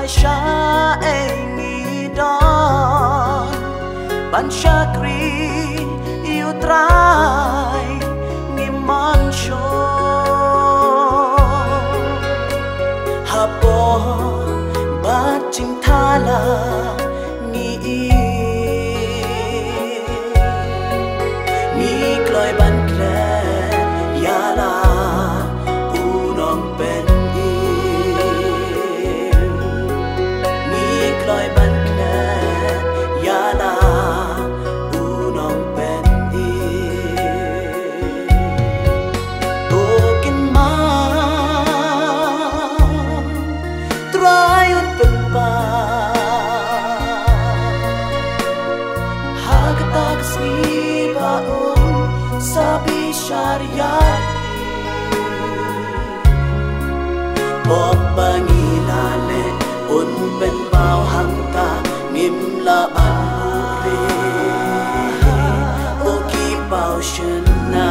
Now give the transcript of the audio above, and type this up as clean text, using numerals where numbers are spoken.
sha anh nghi đón ban sha kri yêu trai nghi man show hapo ba chim thala nghi kloi ban kre ya la unong pen kloi ban kre ya la unong pen tokin ma try un pen pa hagtak si ba sabi syariat Bok pangilale un pen bao hang ta ngim la an ure o ki bao shena